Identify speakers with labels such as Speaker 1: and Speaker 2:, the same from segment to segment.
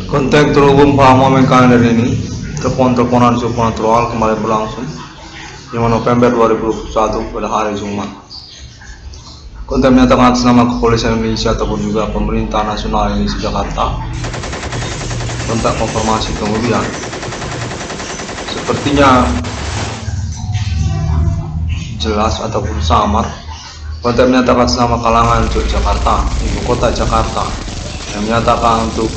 Speaker 1: Kontak terhubung momen kalender ini, telepon-teleponan supernatural kembali berlangsung 5 November 2021 pada hari Jumat. Kontak menyatakan atas nama Kepolisian Indonesia ataupun juga Pemerintah Nasional Indonesia Jakarta. Kontak konfirmasi kemudian, sepertinya jelas ataupun samar. Kontak menyatakan atas nama kalangan Yogyakarta, ibu kota Jakarta, yang menyatakan untuk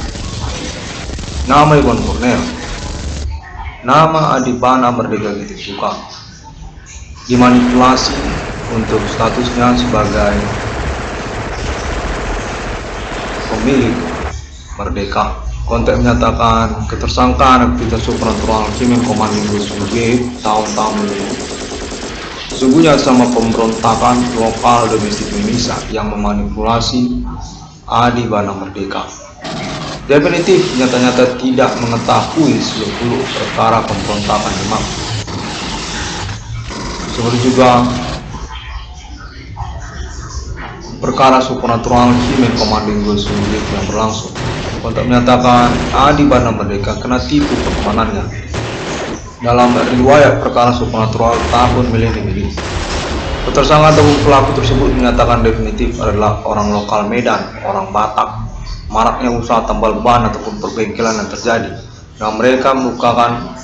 Speaker 1: nama Iwan Kurniel, nama Adibana Merdeka Suka dimanipulasi untuk statusnya sebagai pemilik Merdeka. Kontak menyatakan ketersangkaan aktivitas supernatural Kimin Komando Suge tahun-tahun ini sesungguhnya sama pemberontakan lokal domestik Indonesia yang memanipulasi Adibana Merdeka. Definitif nyata-nyata tidak mengetahui seluk-beluk perkara pemberontakan memang. Seperti juga perkara supernatural Kimin Komando Suge yang berlangsung. Kontak menyatakan Adibana Merdeka kena tipu pertemanannya dalam riwayat perkara supernatural tahun milenium ini. Ketersangkaan ataupun pelaku tersebut dinyatakan definitif adalah orang lokal Medan, orang Batak. Maraknya usaha tambal ban ataupun perbengkelan yang terjadi, dan mereka merupakan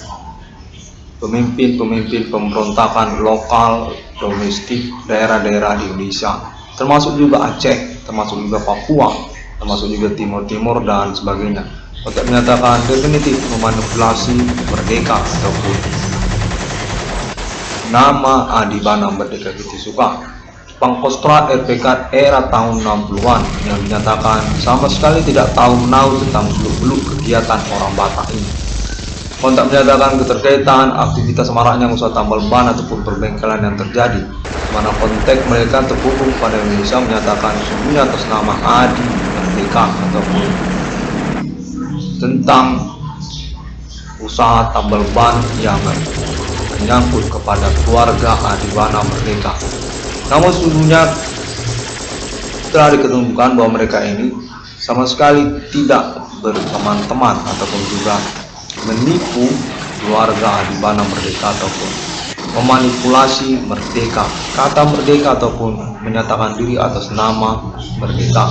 Speaker 1: pemimpin-pemimpin pemberontakan lokal domestik daerah-daerah di Indonesia, termasuk juga Aceh, termasuk juga Papua, termasuk juga Timur-Timur dan sebagainya. Untuk menyatakan definitif memanipulasi Merdeka ataupun nama Adibana Merdeka Suka. Pangkostrat RPK era tahun 60-an yang dinyatakan sama sekali tidak tahu menahu tentang seluk-beluk kegiatan orang Batak ini. Kontak menyatakan keterkaitan aktivitas maraknya usaha tambal ban ataupun perbengkelan yang terjadi, mana konteks mereka terhubung pada Indonesia menyatakan sesungguhnya atas nama Adi Merdeka ataupun tentang usaha tambal ban yang menyangkut kepada keluarga Adibana Merdeka. Namun sesungguhnya telah diketemukan bahwa mereka ini sama sekali tidak berteman-teman ataupun juga menipu keluarga Adibana Merdeka ataupun memanipulasi Merdeka, kata Merdeka ataupun menyatakan diri atas nama Merdeka.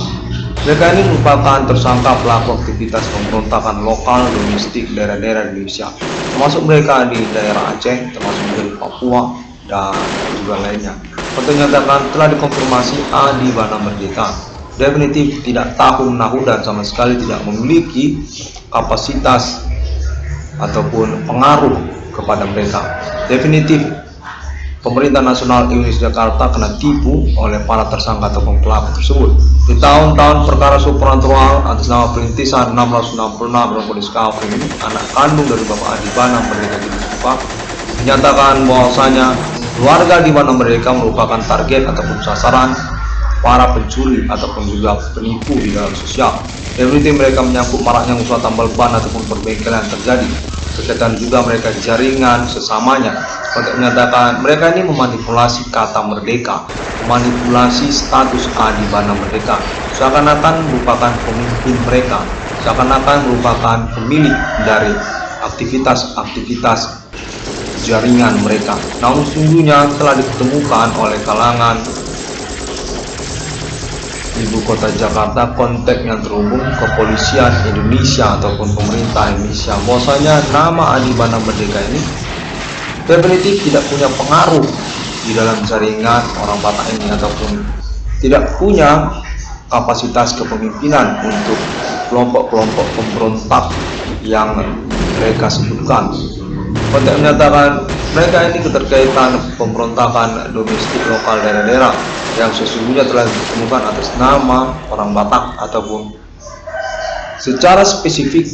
Speaker 1: Mereka ini merupakan tersangka pelaku aktivitas pemberontakan lokal domestik daerah-daerah Indonesia, termasuk mereka di daerah Aceh, termasuk juga di Papua dan juga lainnya. Untuk menyatakan telah dikonfirmasi Adibana Merdeka definitif tidak tahu menahu dan sama sekali tidak memiliki kapasitas ataupun pengaruh kepada mereka. Definitif Pemerintah Nasional Indonesia Jakarta kena tipu oleh para tersangka ataupun pelaku tersebut. Di tahun-tahun perkara supernatural atas nama perintisan 666 Bronkodis Kafri ini, anak kandung dari Bapak Adibana Merdeka Suka, dinyatakan bahwasanya keluarga Adibana Merdeka merupakan target ataupun sasaran para pencuri ataupun juga penipu di dalam sosial. Definitif mereka menyangkut maraknya usaha tambal ban ataupun perbengkelan yang terjadi. Berkaitan juga mereka jaringan sesamanya. Untuk menyatakan mereka ini memanipulasi kata Merdeka, memanipulasi status Adibana Merdeka, seakan-akan merupakan pemimpin mereka, seakan-akan merupakan pemilik dari aktivitas-aktivitas jaringan mereka. Namun sungguhnya telah ditemukan oleh kalangan ibu kota Jakarta kontak yang terhubung Kepolisian Indonesia ataupun pemerintah Indonesia bahwasanya nama Adibana Merdeka ini definitif tidak punya pengaruh di dalam jaringan orang Batak ini ataupun tidak punya kapasitas kepemimpinan untuk kelompok-kelompok pemberontak yang mereka sebutkan. Kontak menyatakan mereka ini keterkaitan pemberontakan domestik lokal daerah-daerah yang sesungguhnya telah ditemukan atas nama orang Batak ataupun secara spesifik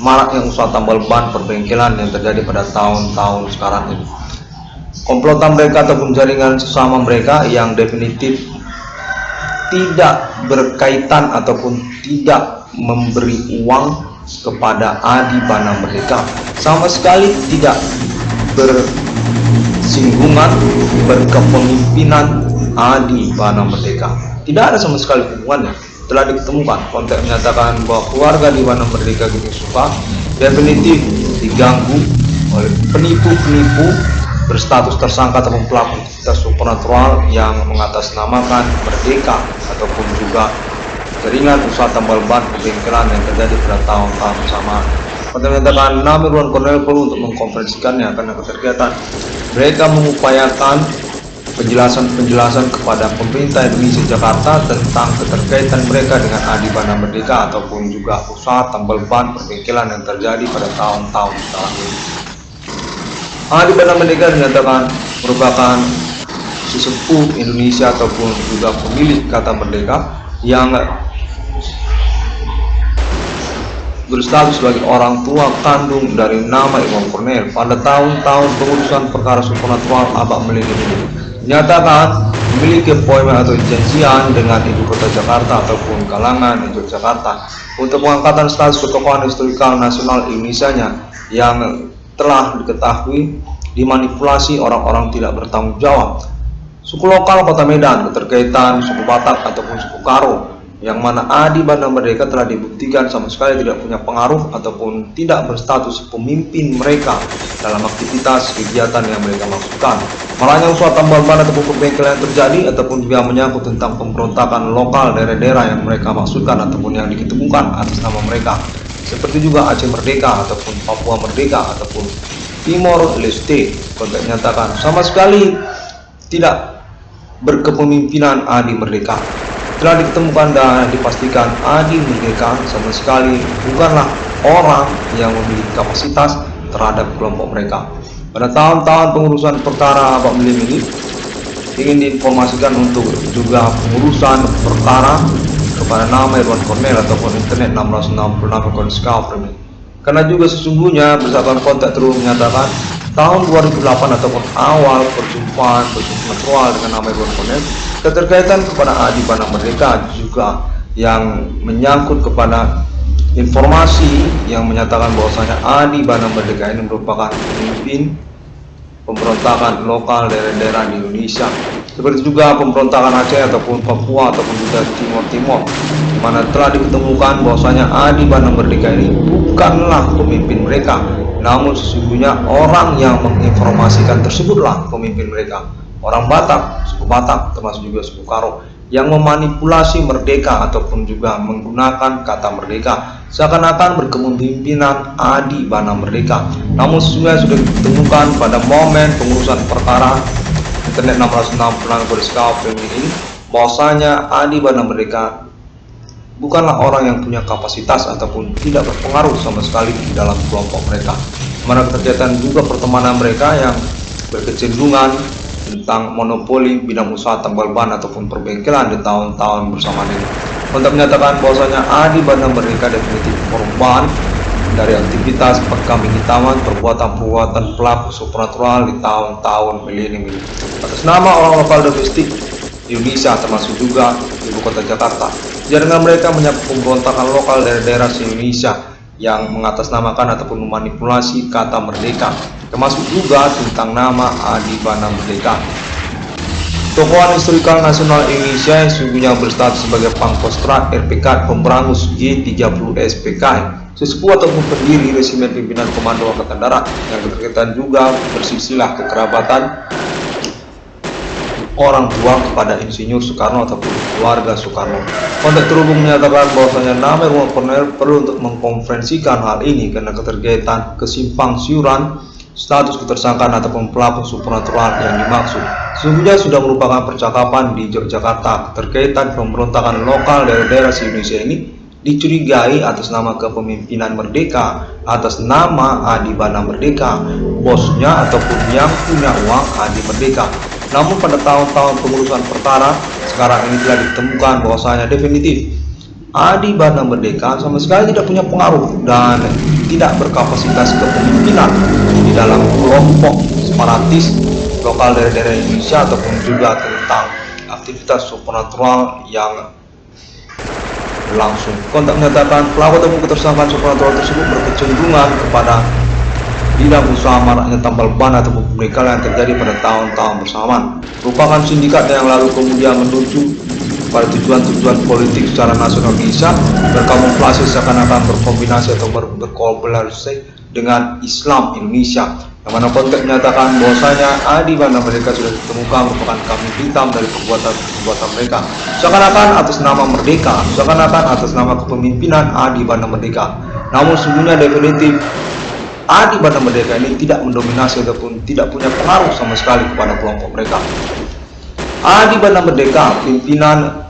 Speaker 1: marak yang usaha tambal ban perbengkelan yang terjadi pada tahun-tahun sekarang ini. Komplotan mereka ataupun jaringan sesama mereka yang definitif tidak berkaitan ataupun tidak memberi uang kepada Adibana Merdeka, sama sekali tidak bersinggungan berkepemimpinan Adibana Merdeka. Tidak ada sama sekali hubungannya. telah ditemukan. Kontak menyatakan bahwa keluarga di mana Merdeka Gunung Suka definitif diganggu oleh penipu-penipu berstatus tersangka atau pelaku aktivitas supernatural yang mengatasnamakan Merdeka ataupun juga jaringan usaha tambal ban pembengkelan yang terjadi pada tahun-tahun bersamaan. Kontak menyatakan nama Irwan Cornel perlu untuk mengkonferensikannya karena keterkaitan mereka mengupayakan penjelasan kepada pemerintah Indonesia Jakarta tentang keterkaitan mereka dengan Adi Bana Merdeka ataupun juga usaha tambal ban perbengkelan yang terjadi pada tahun-tahun sekarang ini. Adi Bana Merdeka dinyatakan merupakan sesepuh Indonesia ataupun juga pemilik kata merdeka yang berstatus sebagai orang tua kandung dari nama Irwan Cornel. Pada tahun-tahun pengurusan perkara supernatural Abah Melini dinyatakan memiliki appointment atau janjian dengan ibu kota Jakarta ataupun kalangan Yogyakarta untuk pengangkatan status ketokohan historikal nasional Indonesia-nya yang telah diketahui dimanipulasi orang-orang tidak bertanggung jawab. Suku lokal Kota Medan, keterkaitan suku Batak ataupun suku Karo, yang mana Adi Bana Merdeka telah dibuktikan sama sekali tidak punya pengaruh ataupun tidak berstatus pemimpin mereka dalam aktivitas kegiatan yang mereka maksudkan. Malahnya usaha tambal ban ataupun perbengkelan yang terjadi ataupun juga menyangkut tentang pemberontakan lokal daerah-daerah yang mereka maksudkan ataupun yang diketemukan atas nama mereka, seperti juga Aceh Merdeka ataupun Papua Merdeka ataupun Timor Leste. Kontak nyatakan sama sekali tidak berkepemimpinan Adi Merdeka. Telah ditemukan dan dipastikan Adi Merdeka sama sekali bukanlah orang yang memiliki kapasitas terhadap kelompok mereka. Pada tahun-tahun pengurusan perkara Abah Melim ini ingin diinformasikan untuk juga pengurusan perkara kepada nama Irwan Cornel ataupun internet 666 Konskau Premier. Karena juga sesungguhnya Persatuan Kontak terus menyatakan tahun 2008 ataupun awal perjumpaan supernatural dengan nama Irwan Cornel keterkaitan kepada Adi Bana Merdeka juga yang menyangkut kepada informasi yang menyatakan bahwasanya Adi Bana Merdeka ini merupakan pemimpin pemberontakan lokal daerah-daerah di Indonesia, seperti juga pemberontakan Aceh ataupun Papua ataupun juga Timor, di mana telah ditemukan bahwasanya Adi Bana Merdeka ini bukanlah pemimpin mereka, namun sesungguhnya orang yang menginformasikan tersebutlah pemimpin mereka, orang Batak, suku Batak termasuk juga suku Karo yang memanipulasi Merdeka ataupun juga menggunakan kata Merdeka seakan-akan berkepemimpinan Adi Bana Merdeka. Namun sesungguhnya sudah ditemukan pada momen pengurusan perkara internet 666 Konskau Premier ini bahwasanya Adi Bana Merdeka bukanlah orang yang punya kapasitas ataupun tidak berpengaruh sama sekali di dalam kelompok mereka. Mana keterkaitan juga pertemanan mereka yang berkecenderungan tentang monopoli bidang usaha tambal ban ataupun perbengkelan di tahun-tahun bersamaan ini. Untuk menyatakan bahwasanya Adi Bana Merdeka definitif korban dari aktivitas kambing hitaman perbuatan-perbuatan pelaku supernatural di tahun-tahun milenium ini atas nama orang lokal domestik Indonesia termasuk juga ibu kota Jakarta. Jaringan mereka menyangkut pemberontakan lokal daerah-daerah Indonesia yang mengatasnamakan ataupun memanipulasi kata Merdeka, termasuk juga tentang nama Adi Bana Merdeka. Tokohan historikal nasional Indonesia yang sesungguhnya berstatus sebagai Pangkostrat RPK Pemberangus G30 SPKI, sesepuh ataupun pendiri resimen pimpinan Komando Angkatan Darat yang berkaitan juga bersilsilah kekerabatan orang tua kepada Insinyur Soekarno ataupun keluarga Soekarno. Kontak terhubung menyatakan bahwasanya nama Irwan Cornel perlu untuk mengkonferensikan hal ini karena keterkaitan kesimpang siuran status ketersangkaan ataupun pelaku supernatural yang dimaksud. Sesungguhnya sudah merupakan percakapan di Yogyakarta keterkaitan pemberontakan lokal daerah-daerah di Indonesia ini dicurigai atas nama kepemimpinan Merdeka, atas nama Adi Bana Merdeka, bosnya ataupun yang punya uang Adi Merdeka. Namun pada tahun-tahun pengurusan perkara sekarang ini telah ditemukan bahwasanya definitif Adi Bana Merdeka sama sekali tidak punya pengaruh dan tidak berkapasitas kepemimpinan di dalam kelompok separatis lokal daerah-daerah Indonesia ataupun juga tentang aktivitas supernatural yang berlangsung. Kontak menyatakan pelaku ataupun ketersangkaan supernatural tersebut berkecenderungan kepada bidang usaha maraknya tambal ban ataupun pembengkelan yang terjadi pada tahun-tahun bersamaan, merupakan sindikat yang lalu kemudian menuju pada tujuan-tujuan politik secara nasional Indonesia, berkamuflase seakan-akan berkombinasi atau berkolaborasi dengan Islam Indonesia, yang mana konteks menyatakan bahwasanya Adi Bana Merdeka sudah ditemukan merupakan kambing hitam dari perbuatan mereka, seakan-akan atas nama merdeka, seakan-akan atas nama kepemimpinan Adi Bana Merdeka. Namun sesungguhnya definitif Adi Bana Merdeka ini tidak mendominasi ataupun tidak punya pengaruh sama sekali kepada kelompok mereka. Adi Bana Merdeka, pimpinan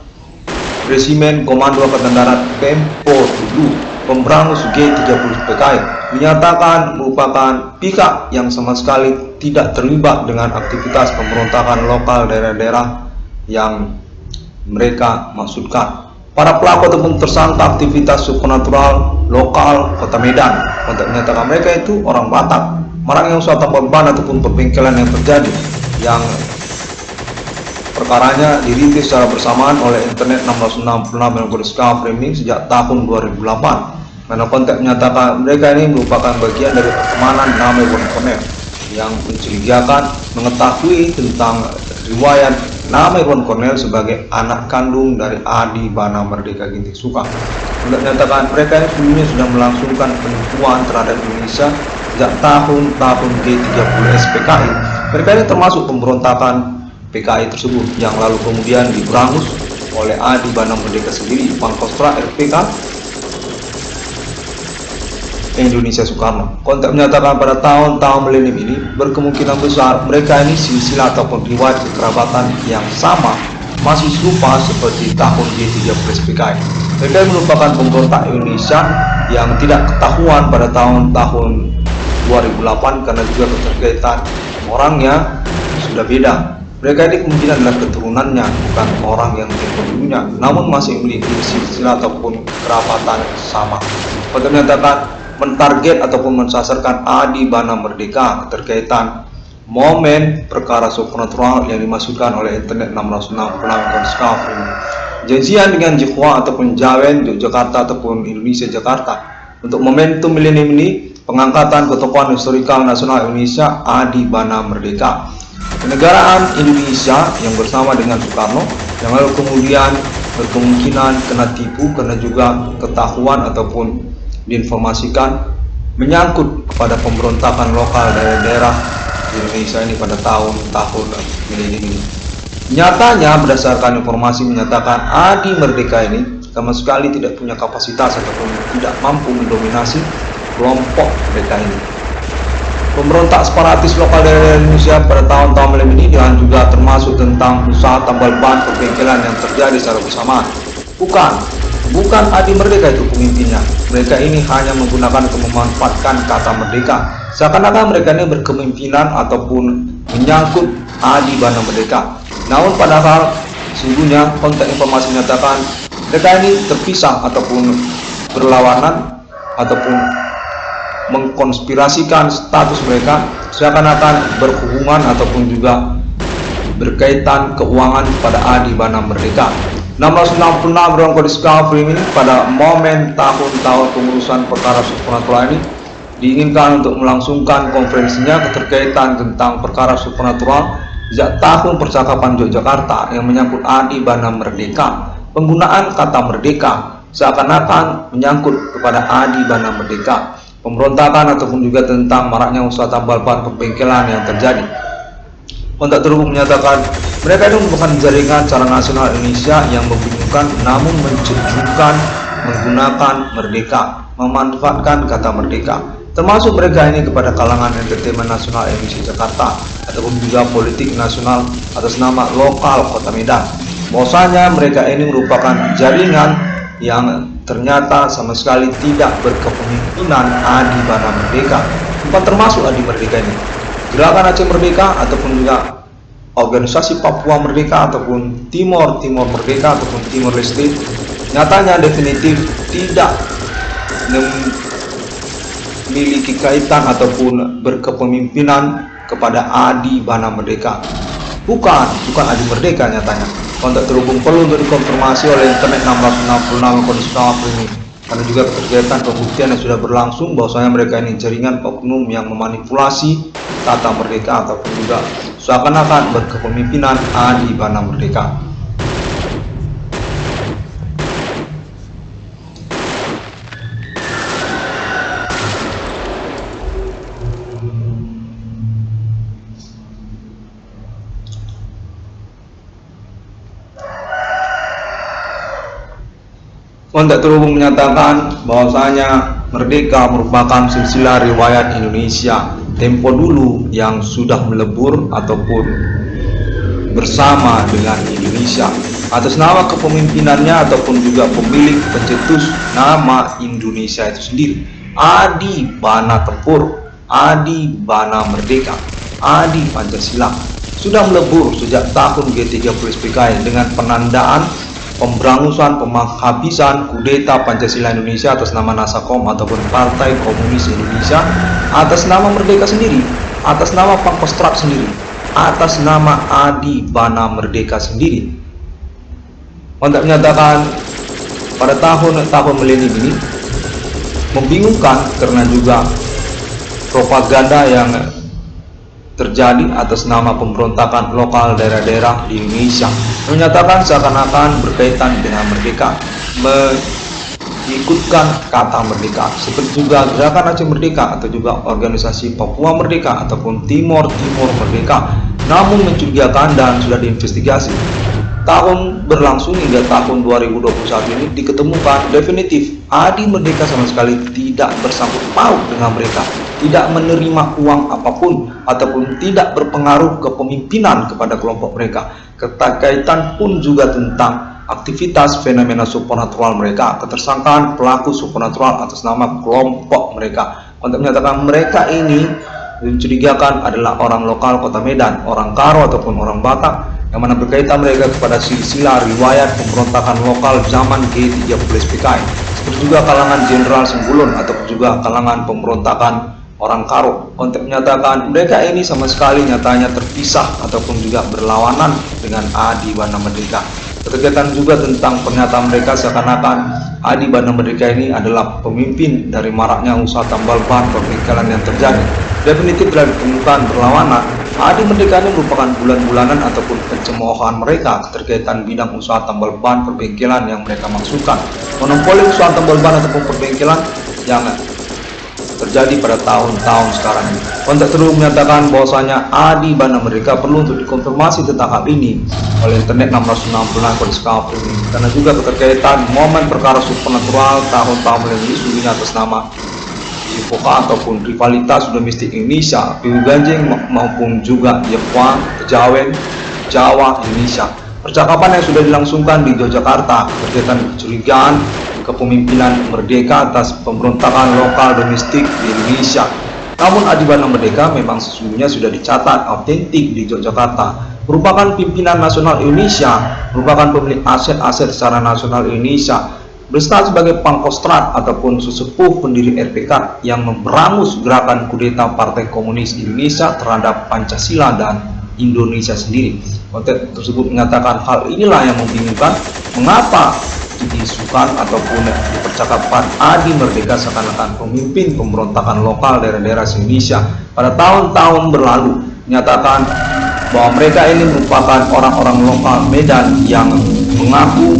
Speaker 1: Resimen Komando Angkatan Darat Tempo 7 Pemberangus G30 PKI, menyatakan merupakan pihak yang sama sekali tidak terlibat dengan aktivitas pemberontakan lokal daerah-daerah yang mereka maksudkan. Para pelaku ataupun tersangka aktivitas supernatural lokal Kota Medan, untuk menyatakan mereka itu orang Batak, marahnya usaha tambal ban ataupun perbengkelan yang terjadi, yang perkaranya dirintis secara bersamaan oleh Internet 666 yang berdiscovery sejak tahun 2008. Karena konteks menyatakan mereka ini merupakan bagian dari pertemanan nama Irwan Cornel yang mencurigakan mengetahui tentang riwayat nama Irwan Cornel sebagai anak kandung dari Adi Bana Merdeka Ginting Suka. Untuk menyatakan mereka ini sebelumnya sudah melangsungkan penipuan terhadap Indonesia sejak tahun G30 SPKI. Mereka ini termasuk pemberontakan PKI tersebut yang lalu kemudian diberangus oleh Adi Bana Merdeka sendiri, Pangkostrat RPK Indonesia Soekarno. Konteks menyatakan pada tahun-tahun milenium ini berkemungkinan besar mereka ini silsilah ataupun riwayat kekerabatan yang sama, masih serupa seperti tahun G30 PKI. Mereka merupakan pemberontak Indonesia yang tidak ketahuan pada tahun-tahun 2008 karena juga keterkaitan orangnya sudah beda. Mereka ini kemungkinan adalah keturunannya, bukan orang yang dulunya, namun masih memiliki silsilah ataupun kerabatan sama. Konteks menyatakan mentarget ataupun mensasarkan Adi Bana Merdeka keterkaitan momen perkara supernatural yang dimaksudkan oleh Internet 666 Discovery, janjian dengan Jihwa ataupun Jawen Yogyakarta ataupun Indonesia Jakarta untuk momentum milenium ini, pengangkatan ketokohan historikal nasional Indonesia Adi Bana Merdeka, kenegaraan Indonesia yang bersama dengan Soekarno, yang lalu kemudian berkemungkinan kena tipu karena juga ketahuan ataupun diinformasikan menyangkut kepada pemberontakan lokal daerah-daerah di Indonesia ini pada tahun-tahun milenium ini. Nyatanya berdasarkan informasi menyatakan Adi Merdeka ini sama sekali tidak punya kapasitas ataupun tidak mampu mendominasi kelompok mereka ini. Pemberontak separatis lokal daerah Indonesia pada tahun-tahun milenium ini dan juga termasuk tentang usaha tambal ban perbengkelan yang terjadi secara bersamaan. Bukan Adi Merdeka itu pemimpinnya. Mereka ini hanya menggunakan atau memanfaatkan kata merdeka, seakan-akan mereka ini berkepemimpinan ataupun menyangkut Adi Bana Merdeka. Namun padahal sesungguhnya konteks informasi menyatakan mereka ini terpisah ataupun berlawanan ataupun mengkonspirasikan status mereka seakan-akan berhubungan ataupun juga berkaitan keuangan pada Adi Bana Merdeka. 666 ruang discovery ini pada momen tahun-tahun pengurusan perkara supernatural ini diinginkan untuk melangsungkan konferensinya keterkaitan tentang perkara supernatural sejak tahun percakapan Yogyakarta yang menyangkut Adi Bana Merdeka. Penggunaan kata merdeka seakan-akan menyangkut kepada Adi Bana Merdeka, pemberontakan ataupun juga tentang maraknya usaha tambal ban perbengkelan yang terjadi. Kontak terhubung menyatakan mereka itu merupakan jaringan secara nasional Indonesia yang membingungkan namun mencerjukan menggunakan merdeka, memanfaatkan kata merdeka, termasuk mereka ini kepada kalangan entertainment nasional Indonesia Jakarta ataupun juga politik nasional atas nama lokal Kota Medan. Bahwasanya mereka ini merupakan jaringan yang ternyata sama sekali tidak berkepemimpinan Adi Bana Merdeka, bukan termasuk Adi Merdeka ini. Gerakan Aceh Merdeka ataupun juga organisasi Papua Merdeka ataupun Timor Merdeka ataupun Timor Leste nyatanya definitif tidak memiliki kaitan ataupun berkepemimpinan kepada Adi Bana Merdeka. Bukan Adi Merdeka nyatanya. Kontak terhubung perlu untuk dikonfirmasi oleh Internet 666 kondisi ini. Karena juga kegiatan pembuktian yang sudah berlangsung bahwasanya mereka ini jaringan oknum yang memanipulasi kata merdeka ataupun juga seakan-akan berkepemimpinan Adi Bana Merdeka. Untuk terhubung menyatakan bahwasanya merdeka merupakan silsilah riwayat Indonesia tempo dulu yang sudah melebur ataupun bersama dengan Indonesia atas nama kepemimpinannya ataupun juga pemilik pencetus nama Indonesia itu sendiri, Adi Bana Tempur, Adi Bana Merdeka, Adi Pancasila, sudah melebur sejak tahun G30 SPKI dengan penandaan pemberangusan, penghabisan kudeta Pancasila Indonesia atas nama Nasakom ataupun Partai Komunis Indonesia, atas nama Merdeka sendiri, atas nama Pangkostrat sendiri, atas nama Adi Bana Merdeka sendiri. Untuk menyatakan pada tahun milenium ini membingungkan karena juga propaganda yang terjadi atas nama pemberontakan lokal daerah-daerah di Indonesia, menyatakan seakan-akan berkaitan dengan merdeka, mengikutkan kata merdeka, seperti juga Gerakan Aceh Merdeka atau juga organisasi Papua Merdeka ataupun Timor Merdeka, namun mencurigakan dan sudah diinvestigasi. Tahun berlangsung hingga tahun 2021 ini diketemukan definitif Adi Merdeka sama sekali tidak bersangkut paut dengan mereka, tidak menerima uang apapun ataupun tidak berpengaruh kepemimpinan kepada kelompok mereka. Keterkaitan pun juga tentang aktivitas fenomena supernatural mereka, ketersangkaan pelaku supernatural atas nama kelompok mereka. Untuk menyatakan mereka ini mencurigakan adalah orang lokal Kota Medan, orang Karo ataupun orang Batak, yang mana berkaitan mereka kepada silsilah riwayat pemberontakan lokal zaman G30 SPKI, seperti juga kalangan Jenderal Sembulun ataupun juga kalangan pemberontakan orang Karo. Untuk menyatakan mereka ini sama sekali nyatanya terpisah ataupun juga berlawanan dengan Adi Bana Merdeka. Keterkaitan juga tentang pernyataan mereka seakan-akan Adi Bana Merdeka ini adalah pemimpin dari maraknya usaha tambal ban perbengkelan yang terjadi. Definitif telah ditemukan berlawanan. Adi Merdeka ini merupakan bulan-bulanan ataupun pencemoohan mereka keterkaitan bidang usaha tambal ban perbengkelan yang mereka maksudkan, monopoli usaha tambal ban ataupun perbengkelan yang terjadi pada tahun-tahun sekarang ini. Untuk terus menyatakan bahwasanya Adi Bana Merdeka perlu untuk dikonfirmasi tentang hal ini oleh internet 666 Polisi Kapolri, karena juga keterkaitan momen perkara supernatural tahun-tahun ini sungguhnya atas nama Ipoka ataupun rivalitas domestik Indonesia, Piu Ganjing maupun juga Jepang, Kejawen, Jawa, Indonesia. Percakapan yang sudah dilangsungkan di Yogyakarta berkaitan kecurigaan kepemimpinan merdeka atas pemberontakan lokal domestik di Indonesia. Namun Adi Bana Merdeka memang sesungguhnya sudah dicatat autentik di Yogyakarta, merupakan pimpinan nasional Indonesia, merupakan pemilik aset-aset secara nasional Indonesia, berstatus sebagai Pangkostrat ataupun sesepuh pendiri RPK yang memberangus gerakan kudeta Partai Komunis Indonesia terhadap Pancasila dan Indonesia sendiri. Konteks tersebut menyatakan hal inilah yang membingungkan mengapa diisukan ataupun dipercakapkan Adi Merdeka seakan-akan pemimpin pemberontakan lokal daerah-daerah Indonesia pada tahun-tahun berlalu, menyatakan bahwa mereka ini merupakan orang-orang lokal Medan yang mengaku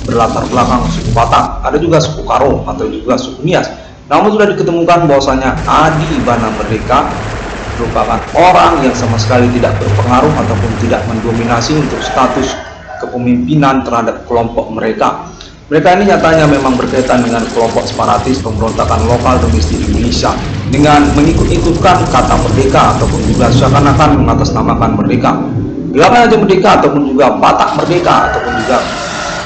Speaker 1: berlatar belakang suku Batak, ada juga suku Karo atau juga suku Nias. Namun sudah diketemukan bahwasanya Adi Bana Merdeka merupakan orang yang sama sekali tidak berpengaruh ataupun tidak mendominasi untuk status kepemimpinan terhadap kelompok mereka. Mereka ini nyatanya memang berkaitan dengan kelompok separatis pemberontakan lokal domestik Indonesia dengan mengikut-ikutkan kata merdeka ataupun juga seakan-akan mengatasnamakan merdeka. Gerakan Aceh Merdeka ataupun juga Batak Merdeka ataupun juga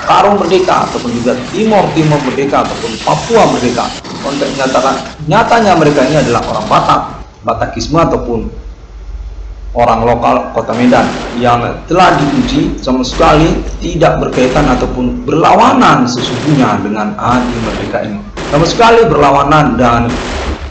Speaker 1: Karo Merdeka ataupun juga Timor Merdeka ataupun Papua Merdeka. Konteks menyatakan nyatanya mereka ini adalah orang Batak, Batakisme ataupun orang lokal Kota Medan yang telah diuji sama sekali tidak berkaitan ataupun berlawanan sesungguhnya dengan Adi Merdeka ini, sama sekali berlawanan dan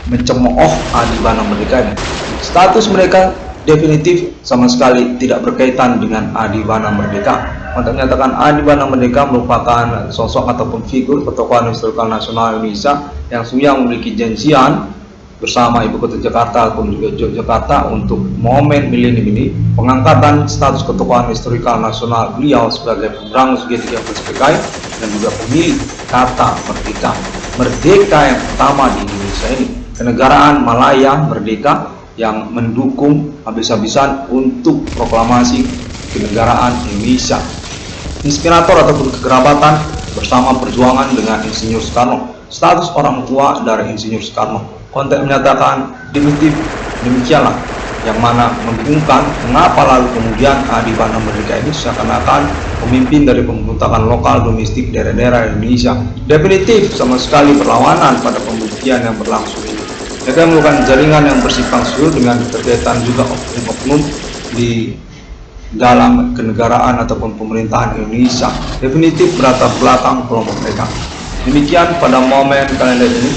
Speaker 1: mencemooh Adi Bana Merdeka ini. Status mereka definitif sama sekali tidak berkaitan dengan Adi Bana Merdeka. Untuk menyatakan Adi Bana Merdeka merupakan sosok ataupun figur ketokohan historikal nasional Indonesia yang sudah memiliki janjian bersama Ibu Kota Jakarta ataupun juga Yogyakarta untuk momen milenium ini, pengangkatan status ketokohan historikal nasional beliau sebagai pemberangus G30 SPKI dan juga pemilik kata merdeka, merdeka yang pertama di Indonesia ini, kenegaraan Malaya Merdeka yang mendukung habis-habisan untuk proklamasi kenegaraan Indonesia. Inspirator ataupun kekerabatan bersama perjuangan dengan Insinyur Soekarno. Status orang tua dari Insinyur Soekarno. Konteks menyatakan demikianlah, yang mana membingungkan mengapa lalu kemudian Adi Bana Merdeka ini seakan-akan pemimpin dari pemberontakan lokal domestik daerah-daerah Indonesia definitif sama sekali berlawanan pada pembuktian yang berlangsung ini. Mereka melakukan jaringan yang bersifat syur dengan keterkaitan juga oknum-oknum di dalam kenegaraan ataupun pemerintahan Indonesia definitif berlatar belakang kelompok mereka. Demikian pada momen kalender ini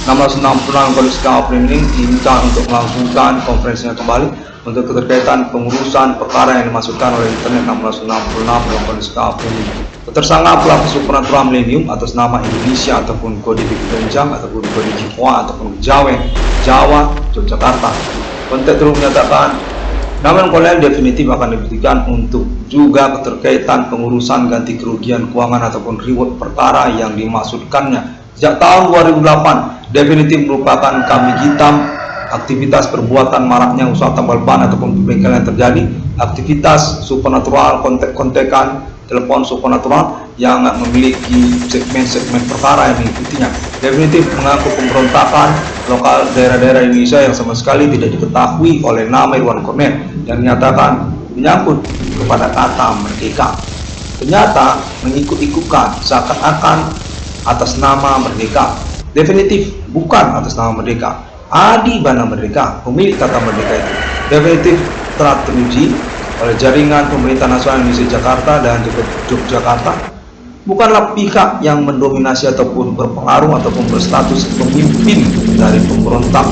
Speaker 1: 1666 Koalisi Framing diminta untuk melangsungkan konferensinya kembali untuk keterkaitan pengurusan perkara yang dimasukkan oleh internet 1666 dalam Koalisi Framing. Tersangka pelaku supernatural milenium atas nama Indonesia ataupun kode Genjang ataupun kode Jihwa ataupun Jawen, Jawa, Yogyakarta. Konteks terus menyatakan namun kolonial definitif akan dibuktikan untuk juga keterkaitan pengurusan ganti kerugian keuangan ataupun reward perkara yang dimaksudkannya. Sejak tahun 2008 definitif merupakan kambing hitam aktivitas perbuatan maraknya usaha tambal ban ataupun pembengkelan yang terjadi, aktivitas supernatural, kontek-kontekan, telepon supernatural yang memiliki segmen-segmen perkara yang mengikutinya. Definitif mengaku pemberontakan lokal daerah-daerah Indonesia yang sama sekali tidak diketahui oleh nama Irwan Cornell yang dinyatakan menyangkut kepada kata merdeka. Ternyata mengikut-ikutkan seakan-akan atas nama merdeka. Definitif bukan atas nama merdeka. Adi Bana Merdeka, pemilik kata merdeka itu, definitif telah teruji oleh jaringan pemerintah nasional Indonesia Jakarta dan Yogyakarta, bukanlah pihak yang mendominasi ataupun berpengaruh ataupun berstatus pemimpin dari pemberontak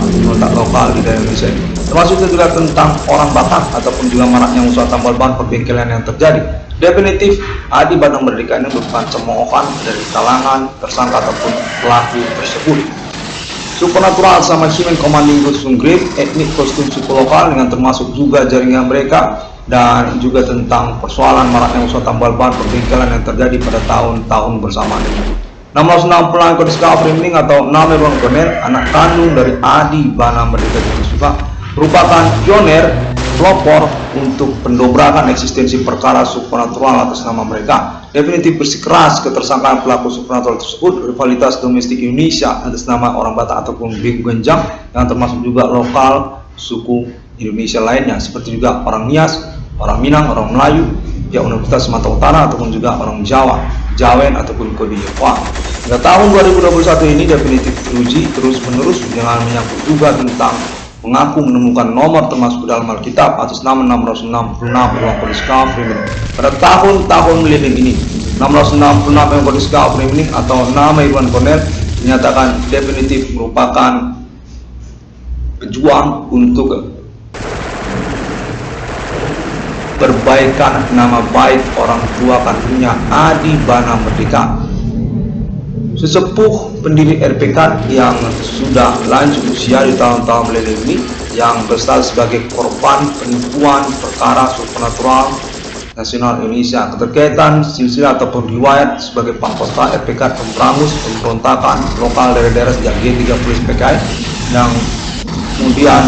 Speaker 1: lokal di daerah Indonesia, termasuk juga tentang orang Batak ataupun juga maraknya usaha tambal ban perbengkelan yang terjadi. Definitif Adi Bana Merdeka ini merupakan cemoohan dari kalangan tersangka ataupun pelaku tersebut. Supernatural sama Human Commanding Ghost Grip, etnik kostum suku lokal dengan termasuk juga jaringan mereka dan juga tentang persoalan maraknya usaha tambal ban perbengkelan yang terjadi pada tahun-tahun bersamaan ini. 1660 Koalisi Framing atau nama Irwan Cornell, anak kandung dari Adi Bana Merdeka juga merupakan pioner pelopor untuk pendobrakan eksistensi perkara supernatural atas nama mereka. Definitif bersikeras ketersangkaan pelaku supernatural tersebut rivalitas domestik Indonesia atas nama orang Batak ataupun Begu Genjang yang termasuk juga lokal suku Indonesia lainnya seperti juga orang Nias, orang Minang, orang Melayu, pihak Universitas Sumatera Utara ataupun juga orang Jawa, Jawen ataupun kode Jepang. Hingga tahun 2021 ini definitif teruji terus-menerus dengan menyangkut juga tentang mengaku menemukan nomor termasuk dalam Alkitab atas nama 666 dalam Koalisi Framing. Pada tahun-tahun milenium ini, 666 dalam Koalisi Framing atau nama Irwan Cornell dinyatakan definitif merupakan pejuang untuk perbaikan nama baik orang tua kandungnya Adi Bana Merdeka, sesepuh pendiri RPK yang sudah lanjut usia di tahun-tahun milenium ini, yang berstatus sebagai korban penipuan perkara supernatural nasional Indonesia, keterkaitan silsilah ataupun riwayat sebagai pangkostrat RPK pemberangus pemberontakan lokal daerah-daerah sejak G30 PKI yang kemudian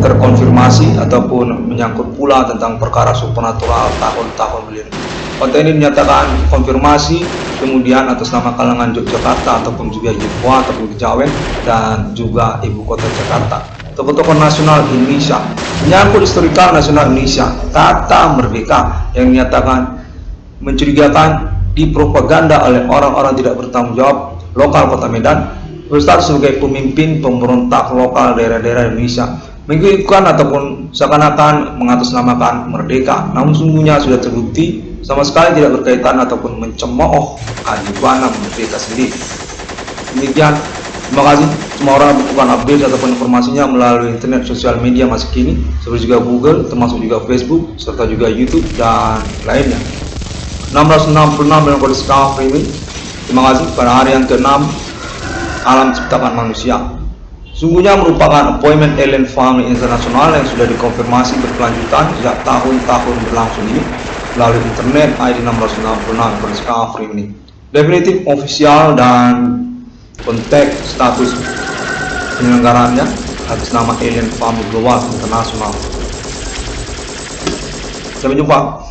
Speaker 1: terkonfirmasi ataupun menyangkut pula tentang perkara supernatural tahun-tahun milenium. Konten ini dinyatakan konfirmasi kemudian atas nama kalangan Yogyakarta ataupun juga Jepang ataupun Jawen dan juga ibu kota Jakarta. Tokoh-tokoh nasional Indonesia menyangkut historikal nasional Indonesia, kata merdeka yang dinyatakan mencurigakan dipropaganda oleh orang-orang tidak bertanggung jawab lokal kota Medan berstatus sebagai pemimpin pemberontak lokal daerah-daerah Indonesia, mengikutkan ataupun seakan-akan mengatasnamakan merdeka, namun sungguhnya sudah terbukti sama sekali tidak berkaitan ataupun mencemooh Adi Bana Merdeka sendiri. Demikian, terima kasih semua orang yang melakukan update ataupun informasinya melalui internet sosial media masa kini seperti juga Google, termasuk juga Facebook serta juga YouTube dan lainnya. 1666 dalam Koalisi Framing. Terima kasih pada hari yang ke-6 alam ciptakan manusia. Sungguhnya merupakan appointment alien family internasional yang sudah dikonfirmasi berkelanjutan sejak tahun-tahun berlangsung ini melalui internet ID 1666 Koalisi Framing. Definitif ofisial dan konteks status penyelenggaraannya atas nama Alien Family Global Internasional. Sampai jumpa.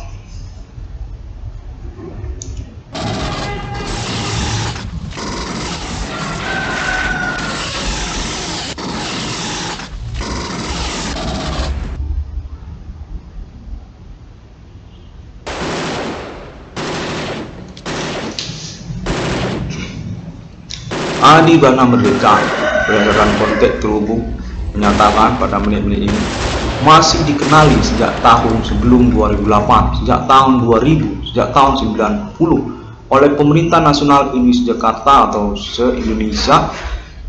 Speaker 1: Adibana Merdeka berdasarkan konteks terhubung menyatakan pada menit-menit ini masih dikenali sejak tahun sebelum 2008, sejak tahun 2000, sejak tahun 90 oleh pemerintah nasional Indonesia Jakarta atau se-Indonesia.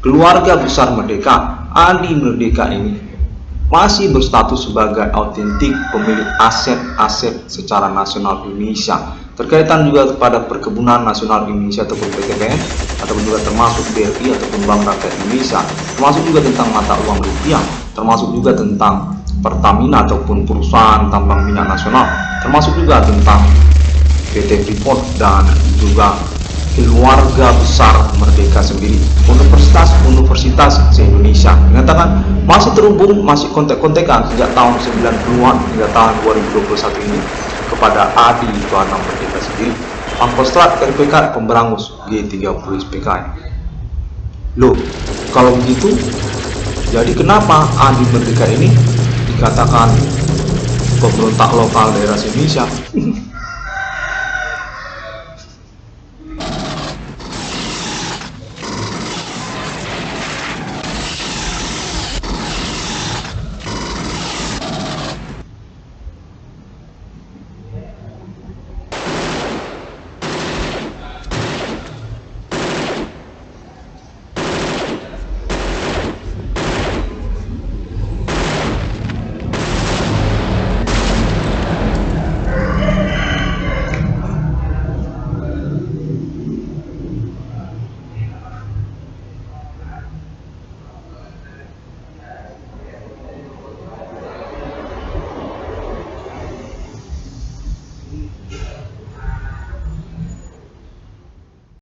Speaker 1: Keluarga besar Merdeka, Adi Merdeka ini masih berstatus sebagai autentik pemilik aset-aset secara nasional Indonesia. Terkaitan juga kepada Perkebunan Nasional Indonesia ataupun PTN, ataupun juga termasuk BRI ataupun Bank Rakyat Indonesia, termasuk juga tentang mata uang rupiah, termasuk juga tentang Pertamina ataupun perusahaan tambang minyak nasional, termasuk juga tentang PT Freeport dan juga keluarga besar Merdeka sendiri. Universitas se-Indonesia menyatakan masih terhubung, masih kontak-kontakan sejak tahun 90-an hingga tahun 2021 ini kepada Adibana Merdeka sendiri, Pangkostrat RPK Pemberangus G30 SPK. Loh, kalau begitu, jadi kenapa Adi Merdeka ini dikatakan pemberontak lokal daerah Indonesia?